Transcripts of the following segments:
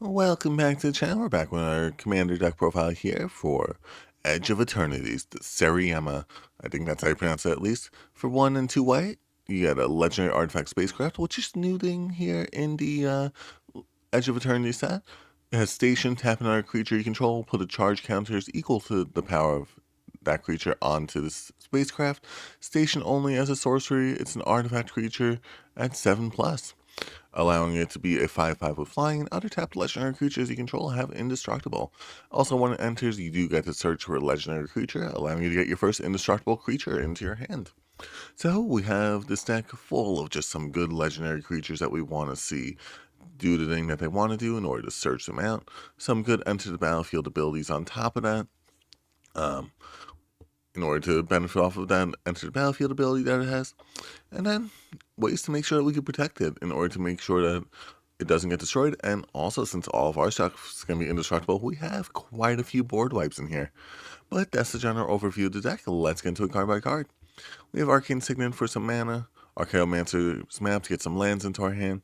Welcome back to the channel. We're back with our commander deck profile here for Edge of Eterneties, the Seriema. I think that's how you pronounce it at least. For 1 and 2 white, you got a legendary artifact spacecraft, which is new thing here in the Edge of Eternity set. It has station, tap another creature you control, put a charge counters equal to the power of that creature onto this spacecraft. Station only as a sorcery, it's an artifact creature at 7+, allowing it to be a 5/5 with flying, and other tapped legendary creatures you control have indestructible. Also, when it enters, you do get to search for a legendary creature, allowing you to get your first indestructible creature into your hand. So we have this deck full of just some good legendary creatures that we want to see do the thing that they want to do in order to search them out. Some good enter the battlefield abilities on top of that. Um, in order to benefit off of that enter the battlefield ability that it has. And then ways to make sure that we can protect it in order to make sure that it doesn't get destroyed. And also, since all of our stuff is going to be indestructible, we have quite a few board wipes in here. But that's the general overview of the deck. Let's get into it card by card. We have Arcane Signet for some mana, Archaeomancer's Map to get some lands into our hand,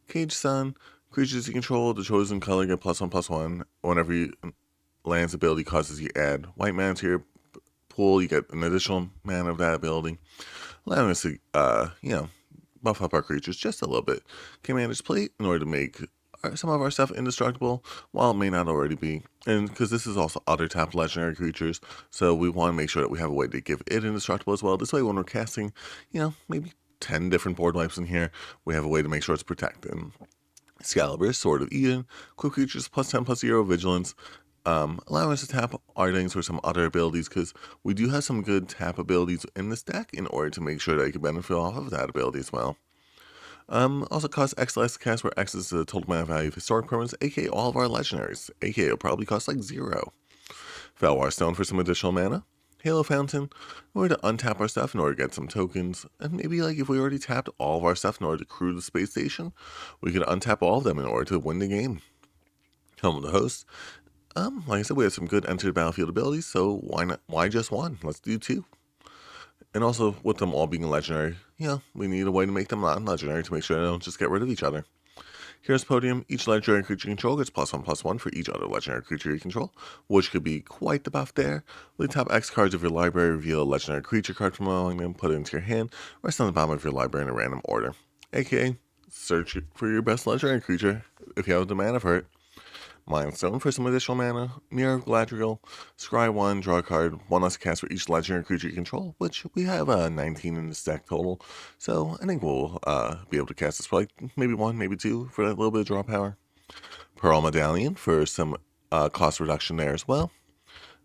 Cage Sun, creatures you control, the chosen color get +1/+1. Whenever land's ability causes you add white mana to your pool, you get an additional mana of that ability, allowing us to, buff up our creatures just a little bit. Commander's Plate in order to make some of our stuff indestructible, while it may not already be. And because this is also other tapped legendary creatures, so we want to make sure that we have a way to give it indestructible as well. This way, when we're casting, maybe 10 different board wipes in here, we have a way to make sure it's protected. Excalibur, Sword of Eden, quick creatures +10/+0 vigilance, allowing us to tap our things for some other abilities, because we do have some good tap abilities in this deck in order to make sure that you can benefit off of that ability as well. Also costs X less to cast, where X is the total mana value of historic permanents, aka all of our legendaries, aka it'll probably cost like 0. Felwar Stone for some additional mana. Halo Fountain, in order to untap our stuff in order to get some tokens, and maybe like if we already tapped all of our stuff in order to crew the space station, we could untap all of them in order to win the game. Helm of the Host, like I said, we have some good enter the battlefield abilities, so why not? Why just one? Let's do 2. And also, with them all being legendary, we need a way to make them non-legendary to make sure they don't just get rid of each other. Here's Podium. Each legendary creature you control gets +1/+1 for each other legendary creature you control, which could be quite the buff there. With the top X cards of your library, reveal a legendary creature card from among them, put it into your hand, rest on the bottom of your library in a random order. AKA, search for your best legendary creature if you have the mana for it. Mind Stone for some additional mana, Mirror of Galadriel, scry 1, draw a card, 1 less cast for each legendary creature you control, which we have 19 in this deck total, so I think we'll be able to cast this for like maybe 1, maybe 2 for that little bit of draw power. Pearl Medallion for some cost reduction there as well.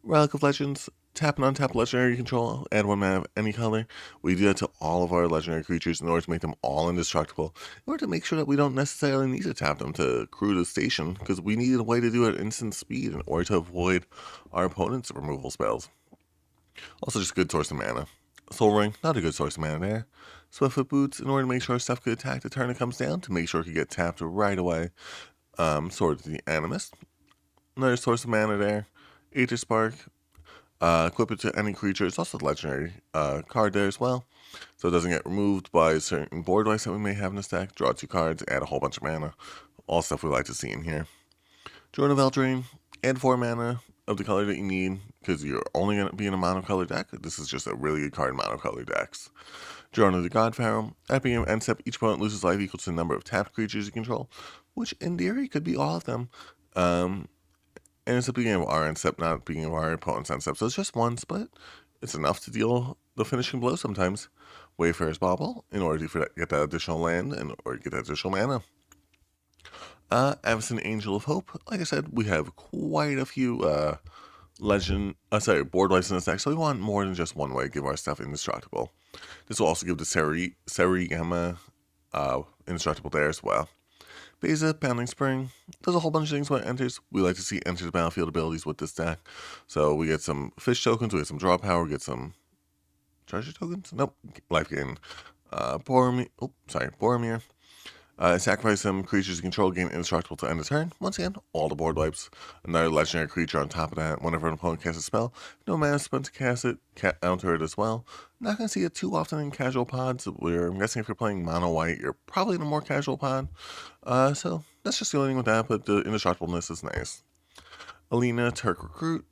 Relic of Legends, tap and untap legendary control, add 1 mana of any color. We do that to all of our legendary creatures in order to make them all indestructible, in order to make sure that we don't necessarily need to tap them to crew the station, because we needed a way to do it at instant speed in order to avoid our opponent's removal spells. Also, just a good source of mana. Soul Ring, not a good source of mana there. Swiftfoot Boots, in order to make sure stuff could attack the turn it comes down, to make sure it could get tapped right away. Sword of the Animist, another source of mana there. Aether Spark, equip it to any creature. It's also a legendary card there as well, so it doesn't get removed by certain board wipes that we may have in this deck. Draw 2 cards, add a whole bunch of mana. All stuff we like to see in here. Drone of Eldraine, add 4 mana of the color that you need, because you're only going to be in a monocolor deck. This is just a really good card in monocolor decks. Drone of the God Pharaoh, at beginning of end step, each opponent loses life equal to the number of tapped creatures you control, which in theory could be all of them. And it's the beginning of our end step, not the beginning of our opponent's end step. So it's just once, but it's enough to deal the finishing blow sometimes. Wayfarer's Bauble, in order to get that additional land and or get that additional mana. Avacyn Angel of Hope. Like I said, we have quite a few board wipes in this deck, so we want more than just one way to give our stuff indestructible. This will also give the Seriema indestructible there as well. Beza, Pounding Spring, does a whole bunch of things when it enters. We like to see enter the battlefield abilities with this deck. So we get some fish tokens, we get some draw power, we get some treasure tokens? Nope, life gain. Boromir. Sacrifice some creatures you control, gain indestructible to end a turn. Once again, all the board wipes. Another legendary creature on top of that. Whenever an opponent casts a spell, no mana spent to cast it, counter it as well. Not going to see it too often in casual pods, where I'm guessing if you're playing mono white, you're probably in a more casual pod. So that's just the only thing with that, but the indestructibleness is nice. Alina, Turk Recruit.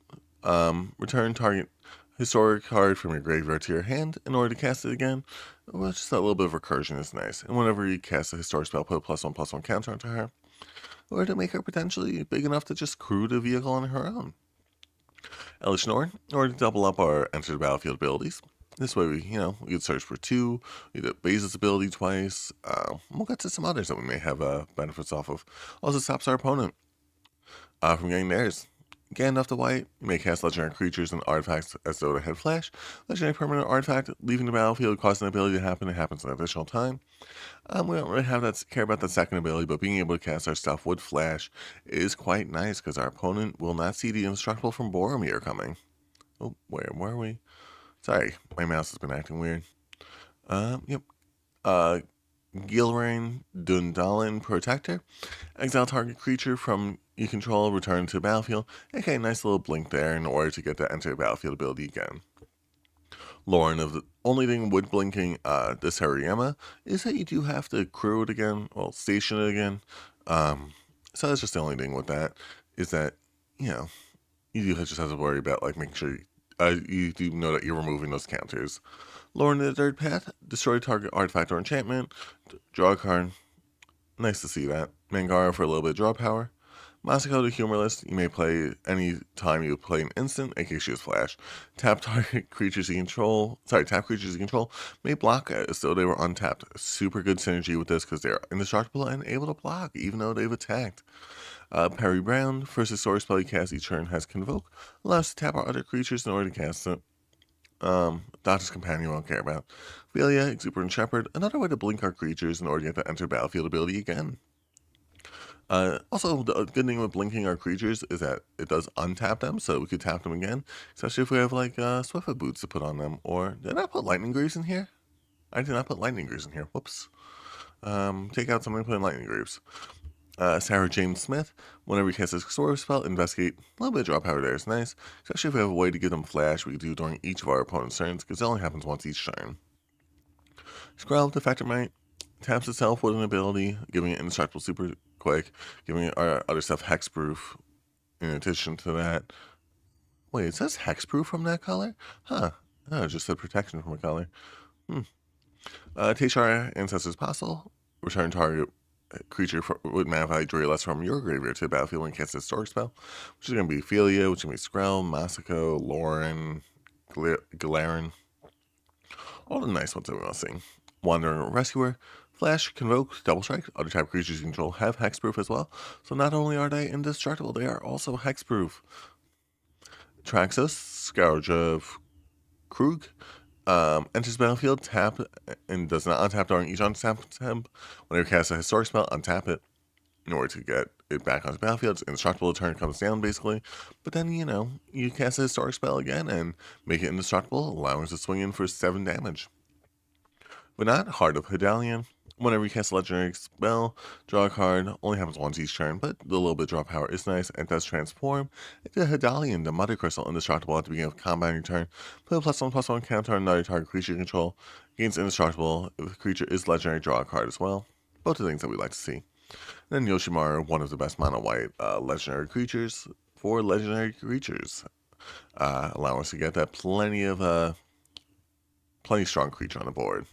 Return target historic card from your graveyard to your hand in order to cast it again. Well, just that little bit of recursion is nice. And whenever you cast a historic spell, put a +1/+1 counter onto her. Or to make her potentially big enough to just crew the vehicle on her own. Elish Norn, in order to double up our enter the battlefield abilities. This way we could search for 2, we did Base's ability twice. We'll get to some others that we may have benefits off of. Also stops our opponent from getting theirs. Get enough to white, you may cast legendary creatures and artifacts as though they had flash. Legendary permanent artifact leaving the battlefield causing an ability to happen. It happens an additional time. We don't really care about the second ability, but being able to cast our stuff with flash is quite nice because our opponent will not see the indestructible from Boromir coming. Oh, where were we? Sorry, my mouse has been acting weird. Yep. Gilrain Dundalin Protector. Exile target creature from you control, return to the battlefield. Okay, nice little blink there in order to get the enter the battlefield ability again. Lauren, of the only thing with blinking the Seriema is that you do have to crew it again, well, station it again. So that's just the only thing with that, is that, you do just have to worry about making sure you do know that you're removing those counters. Lauren, the third path, destroy target artifact or enchantment, draw a card. Nice to see that. Mangara for a little bit of draw power. Masako the Humorless, you may play any time you play an instant, aka she has flash. Tap creatures you control, may block as though they were untapped. Super good synergy with this because they're indestructible and able to block even though they've attacked. Perry Brown, first historic spell you cast each turn has Convoke, allows us to tap our other creatures in order to cast it. Doctor's Companion we don't care about. Velia, Exuberant Shepherd, another way to blink our creatures in order to get the enter battlefield ability again. Also, the good thing with blinking our creatures is that it does untap them, so we could tap them again, especially if we have Swiftfoot boots to put on them. Or did I put Lightning Greaves in here? I did not put Lightning Greaves in here. Whoops. Take out something and put in Lightning Greaves. Sarah James Smith, whenever you cast a sword spell, investigate. A little bit of draw power there is nice, especially if we have a way to give them flash we can do during each of our opponent's turns, because it only happens once each turn. Skrell, Defector Might, taps itself with an ability, giving it indestructible super quick, giving it our other stuff hexproof in addition to that. Wait, it says hexproof from that color? Huh. Oh, it just said protection from a color. Teshara, Ancestor's Apostle, return target creature with mana value 3 or less from your graveyard to the battlefield when cast a historic spell, which is going to be Ophelia, which is going to be Skrell, Masako, Lauren, Galarin. All the nice ones that we want to see. Wandering Rescuer, Flash, Convoke, Double Strike. Other type creatures you control have hexproof as well. So not only are they indestructible, they are also hexproof. Traxos, Scourge of Krug, enters the battlefield, tap, and does not untap during each untap attempt. Whenever you cast a historic spell, untap it in order to get it back onto the battlefield. It's indestructible, the turn comes down basically. But then, you cast a historic spell again and make it indestructible, allowing us to swing in for 7 damage. But not Heart of Hedalion. Whenever you cast a legendary spell, draw a card. Only happens once each turn, but the little bit of draw power is nice and does transform into Hedalion, the Mother Crystal, indestructible at the beginning of combat on your turn. Put a +1/+1 counter on another target creature you control. Gains indestructible if the creature is legendary, draw a card as well. Both the things that we like to see. And then Yoshimaru, one of the best mono white legendary creatures for legendary creatures. Allow us to get that plenty strong creature on the board.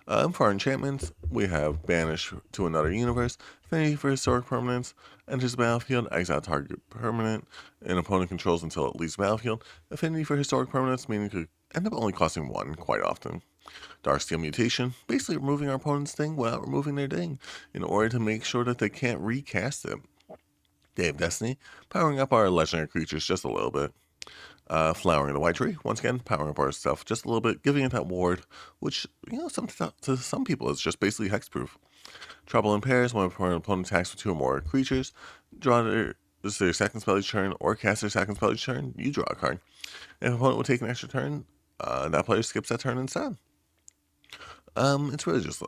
For our enchantments, we have Banish to Another Universe, Affinity for Historic Permanents, enters the battlefield, exile target permanent, an opponent controls until it leaves the battlefield. Affinity for Historic Permanents, meaning it could end up only costing 1 quite often. Darksteel Mutation, basically removing our opponent's thing without removing their thing, in order to make sure that they can't recast it. Day of Destiny, powering up our legendary creatures just a little bit. Flowering the White Tree, once again, powering up our stuff just a little bit, giving it that ward, which, to some people is just basically hexproof. Trouble in Pairs, when an opponent attacks with 2 or more creatures, draw their second spell each turn, or cast their second spell each turn, you draw a card. If an opponent will take an extra turn, that player skips that turn instead. It's really just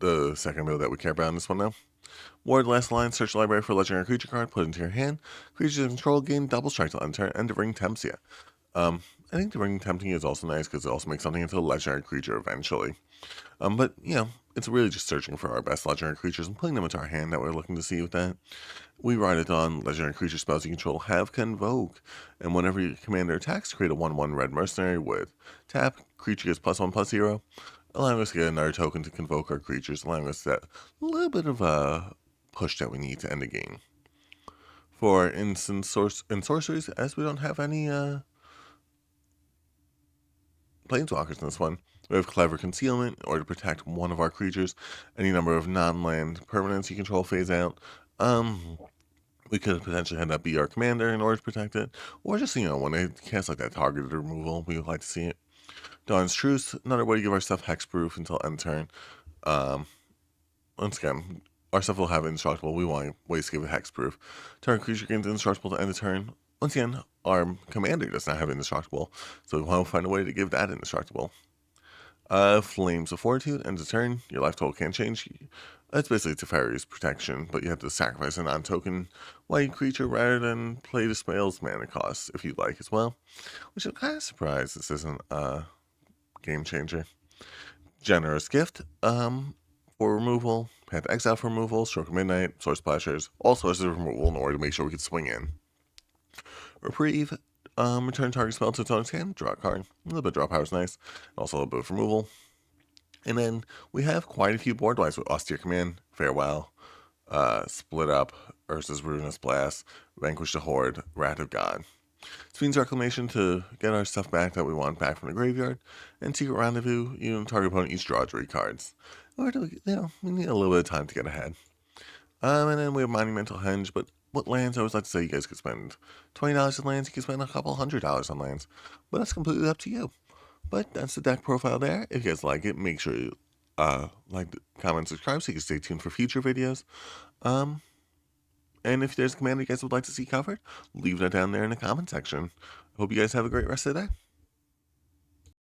the second ability that we care about in this one now. Ward last line, search the library for a legendary creature card, put it into your hand. Creatures you control gain double strike till end turn, and the ring tempts you. I think the ring tempting is also nice because it also makes something into a legendary creature eventually. But, it's really just searching for our best legendary creatures and putting them into our hand that we're looking to see with that. We write it on legendary creature spells you control have Convoke, and whenever your commander attacks, create a 1/1 red mercenary with tap, creature gets +1/+0, allowing us to get another token to convoke our creatures, allowing us that little bit of a push that we need to end the game. For instant sorceries, as we don't have any planeswalkers in this one, we have Clever Concealment, in order to protect one of our creatures. Any number of non-land permanents you control phase out. We could potentially have that be our commander in order to protect it, or just, when they cast like that targeted removal, we would like to see it. Dawn's Truce, another way to give our stuff hexproof until end turn. Once again, our stuff will have indestructible. We want ways to give it hexproof. Target creature gains indestructible to end the turn. Once again, our commander does not have indestructible, so we want to find a way to give that indestructible. Flames of Fortitude ends the turn. Your life total can't change. That's basically Teferi's protection, but you have to sacrifice a non-token white creature rather than play the spell's mana cost if you'd like as well. Which I'm kind of surprised this isn't a game changer. Generous Gift, for removal, Path to Exile for removal, Stroke of Midnight, Source Splashers, all sources of removal in order to make sure we can swing in. Reprieve, return target spell to its own hand, draw a card. A little bit of draw power is nice, also a little bit of removal. And then we have quite a few board wipes with Austere Command, Farewell, Split Up, Urza's Ruinous Blast, Vanquish the Horde, Wrath of God. Sphinx Reclamation to get our stuff back that we want back from the graveyard, and Secret Rendezvous, target opponent each draw 3 cards. Or we need a little bit of time to get ahead. And then we have Monumental Henge, but what lands? I always like to say you guys could spend $20 on lands, you can spend a couple $100 on lands, but that's completely up to you. But that's the deck profile there. If you guys like it, make sure you like, comment, subscribe so you can stay tuned for future videos. And if there's a commander you guys would like to see covered, leave that down there in the comment section. Hope you guys have a great rest of the day.